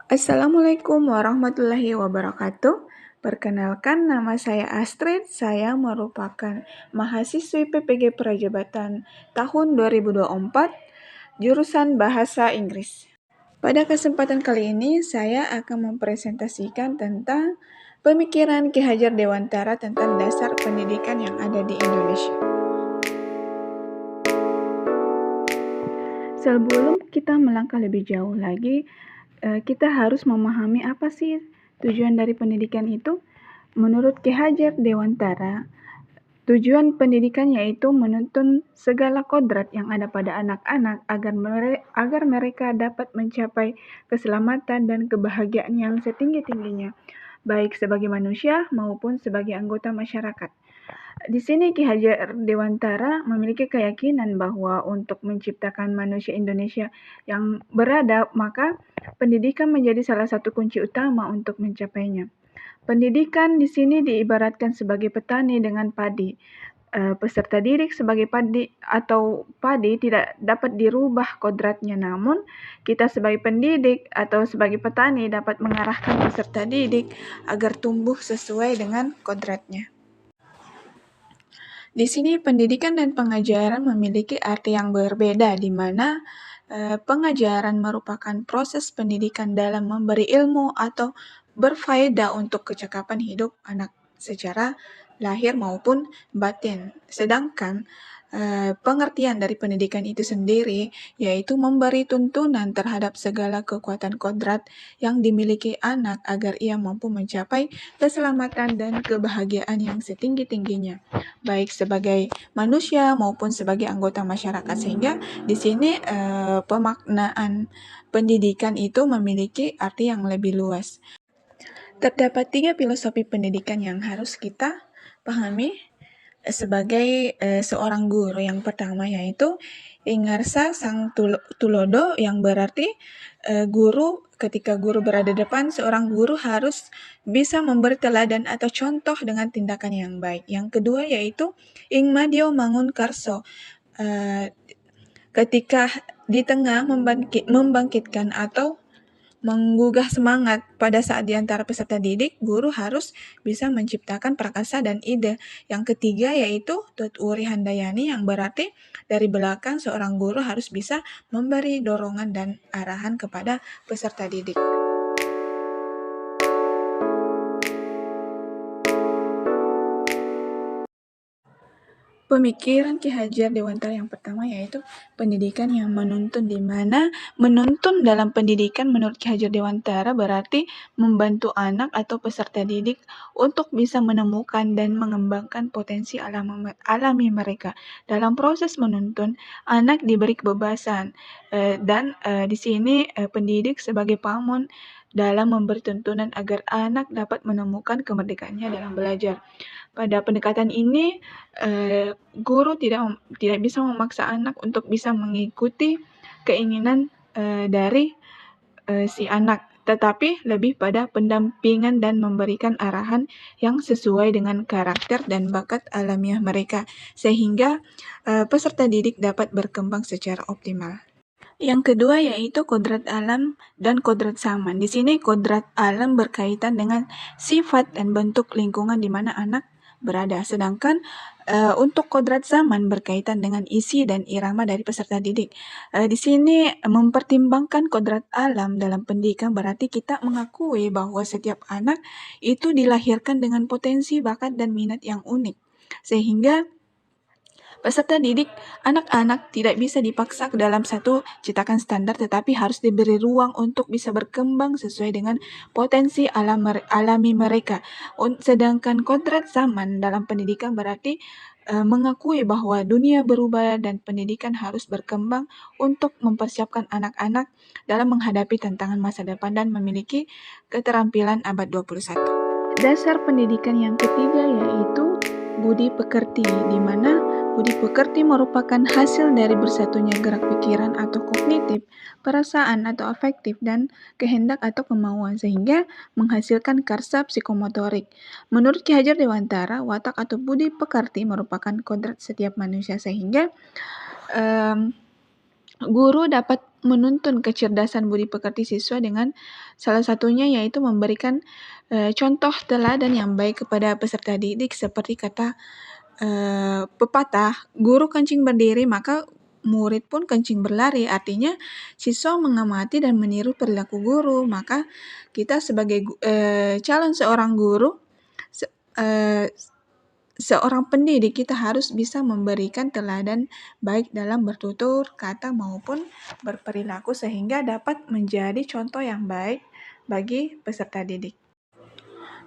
Assalamualaikum warahmatullahi wabarakatuh. Perkenalkan, nama saya Astrid. Saya merupakan mahasiswi PPG Prajabatan tahun 2024, jurusan Bahasa Inggris. Pada kesempatan kali ini, saya akan mempresentasikan tentang pemikiran Ki Hajar Dewantara tentang dasar pendidikan yang ada di Indonesia. Sebelum kita melangkah lebih jauh lagi, kita harus memahami apa sih tujuan dari pendidikan itu. Menurut Ki Hajar Dewantara, tujuan pendidikan yaitu menuntun segala kodrat yang ada pada anak-anak agar mereka dapat mencapai keselamatan dan kebahagiaan yang setinggi-tingginya, baik sebagai manusia maupun sebagai anggota masyarakat. Di sini Ki Hajar Dewantara memiliki keyakinan bahwa untuk menciptakan manusia Indonesia yang beradab, maka pendidikan menjadi salah satu kunci utama untuk mencapainya. Pendidikan di sini diibaratkan sebagai petani dengan padi. Peserta didik sebagai padi tidak dapat dirubah kodratnya, namun kita sebagai pendidik atau sebagai petani dapat mengarahkan peserta didik agar tumbuh sesuai dengan kodratnya. Di sini pendidikan dan pengajaran memiliki arti yang berbeda, di mana pengajaran merupakan proses pendidikan dalam memberi ilmu atau berfaedah untuk kecakapan hidup anak secara lahir maupun batin. Sedangkan pengertian dari pendidikan itu sendiri yaitu memberi tuntunan terhadap segala kekuatan kodrat yang dimiliki anak agar ia mampu mencapai keselamatan dan kebahagiaan yang setinggi-tingginya, baik sebagai manusia maupun sebagai anggota masyarakat. Sehingga di sini pemaknaan pendidikan itu memiliki arti yang lebih luas. Terdapat 3 filosofi pendidikan yang harus kita pahami sebagai seorang guru. Yang pertama yaitu Ingarsa Sang Tulodo, yang berarti ketika guru berada depan, seorang guru harus bisa memberi teladan atau contoh dengan tindakan yang baik. Yang kedua yaitu Ingmadio Mangunkarso, ketika di tengah membangkitkan atau menggugah semangat pada saat di antara peserta didik, guru harus bisa menciptakan prakasa dan ide. Yang ketiga yaitu Tut Wuri Handayani, yang berarti dari belakang seorang guru harus bisa memberi dorongan dan arahan kepada peserta didik. Pemikiran Ki Hajar Dewantara yang pertama yaitu pendidikan yang menuntun, di mana menuntun dalam pendidikan menurut Ki Hajar Dewantara berarti membantu anak atau peserta didik untuk bisa menemukan dan mengembangkan potensi alami mereka. Dalam proses menuntun, anak diberi kebebasan dan di sini pendidik sebagai pamong dalam memberi tuntunan agar anak dapat menemukan kemerdekaannya dalam belajar. Pada pendekatan ini, guru tidak bisa memaksa anak untuk bisa mengikuti keinginan dari si anak, tetapi lebih pada pendampingan dan memberikan arahan yang sesuai dengan karakter dan bakat alamiah mereka, sehingga peserta didik dapat berkembang secara optimal. Yang kedua yaitu kodrat alam dan kodrat zaman. Di sini kodrat alam berkaitan dengan sifat dan bentuk lingkungan di mana anak berada. Sedangkan untuk kodrat zaman berkaitan dengan isi dan irama dari peserta didik. Di sini mempertimbangkan kodrat alam dalam pendidikan berarti kita mengakui bahwa setiap anak itu dilahirkan dengan potensi, bakat, dan minat yang unik. Sehingga peserta didik anak-anak tidak bisa dipaksa ke dalam satu cetakan standar, tetapi harus diberi ruang untuk bisa berkembang sesuai dengan potensi alami mereka. Sedangkan kodrat zaman dalam pendidikan berarti mengakui bahwa dunia berubah dan pendidikan harus berkembang untuk mempersiapkan anak-anak dalam menghadapi tantangan masa depan dan memiliki keterampilan abad 21. Dasar pendidikan yang ketiga yaitu budi pekerti, di mana budi pekerti merupakan hasil dari bersatunya gerak pikiran atau kognitif, perasaan atau afektif, dan kehendak atau kemauan, sehingga menghasilkan karsa psikomotorik. Menurut Ki Hajar Dewantara, watak atau budi pekerti merupakan kodrat setiap manusia, sehingga Guru dapat menuntun kecerdasan budi pekerti siswa dengan salah satunya yaitu memberikan contoh teladan yang baik kepada peserta didik seperti kata pepatah, "Guru kencing berdiri, maka murid pun kencing berlari." Artinya siswa mengamati dan meniru perilaku guru, maka kita sebagai calon seorang guru, se eee, seorang pendidik, kita harus bisa memberikan teladan baik dalam bertutur kata maupun berperilaku sehingga dapat menjadi contoh yang baik bagi peserta didik.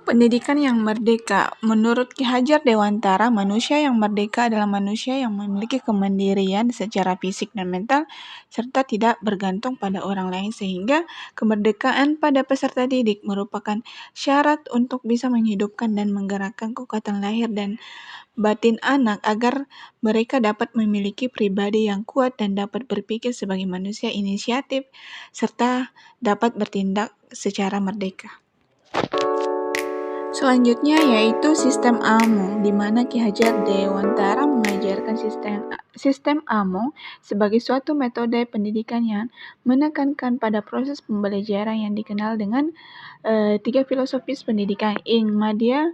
Pendidikan yang merdeka. Menurut Ki Hajar Dewantara, manusia yang merdeka adalah manusia yang memiliki kemandirian secara fisik dan mental, serta tidak bergantung pada orang lain, sehingga kemerdekaan pada peserta didik merupakan syarat untuk bisa menghidupkan dan menggerakkan kekuatan lahir dan batin anak agar mereka dapat memiliki pribadi yang kuat dan dapat berpikir sebagai manusia inisiatif, serta dapat bertindak secara merdeka. Selanjutnya yaitu sistem AMO, di mana Ki Hajar Dewantara mengajarkan sistem AMO sebagai suatu metode pendidikan yang menekankan pada proses pembelajaran yang dikenal dengan 3 filosofis pendidikan, Ing Madya,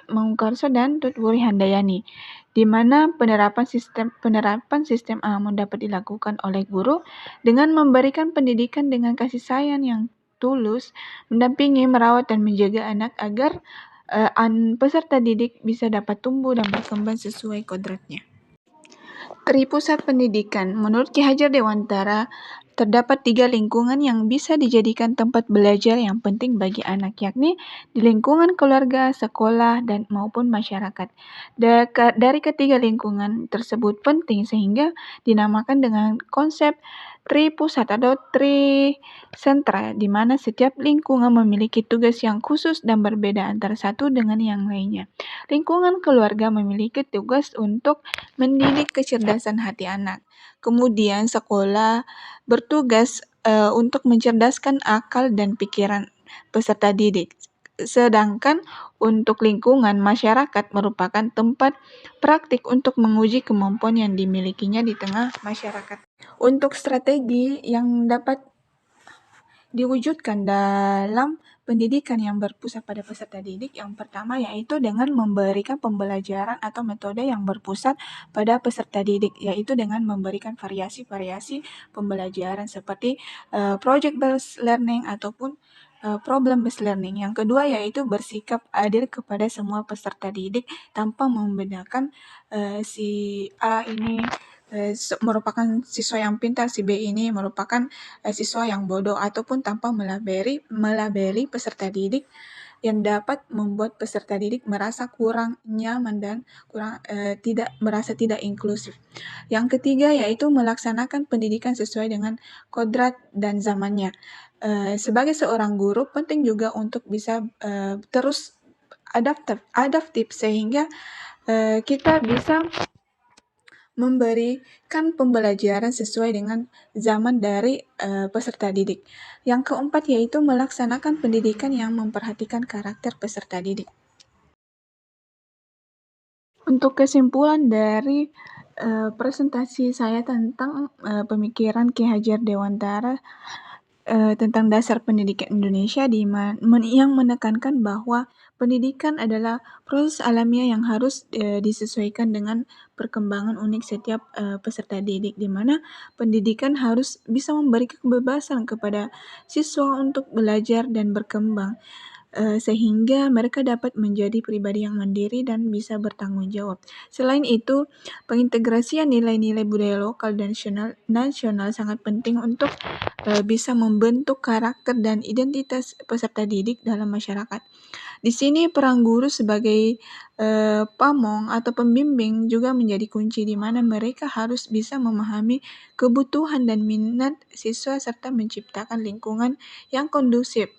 Mangunkarso, dan Tutwuri Handayani, di mana penerapan sistem AMO dapat dilakukan oleh guru dengan memberikan pendidikan dengan kasih sayang yang tulus, mendampingi, merawat, dan menjaga anak agar peserta didik bisa dapat tumbuh dan berkembang sesuai kodratnya. Tripusat pendidikan. Menurut Ki Hajar Dewantara, terdapat 3 lingkungan yang bisa dijadikan tempat belajar yang penting bagi anak, yakni di lingkungan keluarga, sekolah, dan maupun masyarakat. Dari ketiga lingkungan tersebut penting sehingga dinamakan dengan konsep tripusat atau trisentra, di mana setiap lingkungan memiliki tugas yang khusus dan berbeda antara satu dengan yang lainnya. Lingkungan keluarga memiliki tugas untuk mendidik kecerdasan hati anak. Kemudian sekolah bertugas untuk mencerdaskan akal dan pikiran peserta didik. Sedangkan untuk lingkungan masyarakat merupakan tempat praktik untuk menguji kemampuan yang dimilikinya di tengah masyarakat. Untuk strategi yang dapat diwujudkan dalam pendidikan yang berpusat pada peserta didik, yang pertama yaitu dengan memberikan pembelajaran atau metode yang berpusat pada peserta didik, yaitu dengan memberikan variasi-variasi pembelajaran seperti project based learning ataupun problem based learning. Yang kedua yaitu bersikap adil kepada semua peserta didik tanpa membedakan si A ini merupakan siswa yang pintar, si B ini merupakan siswa yang bodoh, ataupun tanpa melabeli peserta didik yang dapat membuat peserta didik merasa kurang nyaman dan merasa tidak inklusif. Yang ketiga yaitu melaksanakan pendidikan sesuai dengan kodrat dan zamannya. Sebagai seorang guru penting juga untuk bisa terus adaptif sehingga kita bisa memberikan pembelajaran sesuai dengan zaman dari peserta didik. Yang keempat yaitu melaksanakan pendidikan yang memperhatikan karakter peserta didik. Untuk kesimpulan dari presentasi saya tentang pemikiran Ki Hajar Dewantara tentang dasar pendidikan Indonesia yang menekankan bahwa pendidikan adalah proses alamiah yang harus disesuaikan dengan perkembangan unik setiap peserta didik, di mana pendidikan harus bisa memberi kebebasan kepada siswa untuk belajar dan berkembang sehingga mereka dapat menjadi pribadi yang mandiri dan bisa bertanggung jawab. Selain itu, pengintegrasian nilai-nilai budaya lokal dan nasional sangat penting untuk bisa membentuk karakter dan identitas peserta didik dalam masyarakat. Di sini peran guru sebagai pamong atau pembimbing juga menjadi kunci, di mana mereka harus bisa memahami kebutuhan dan minat siswa serta menciptakan lingkungan yang kondusif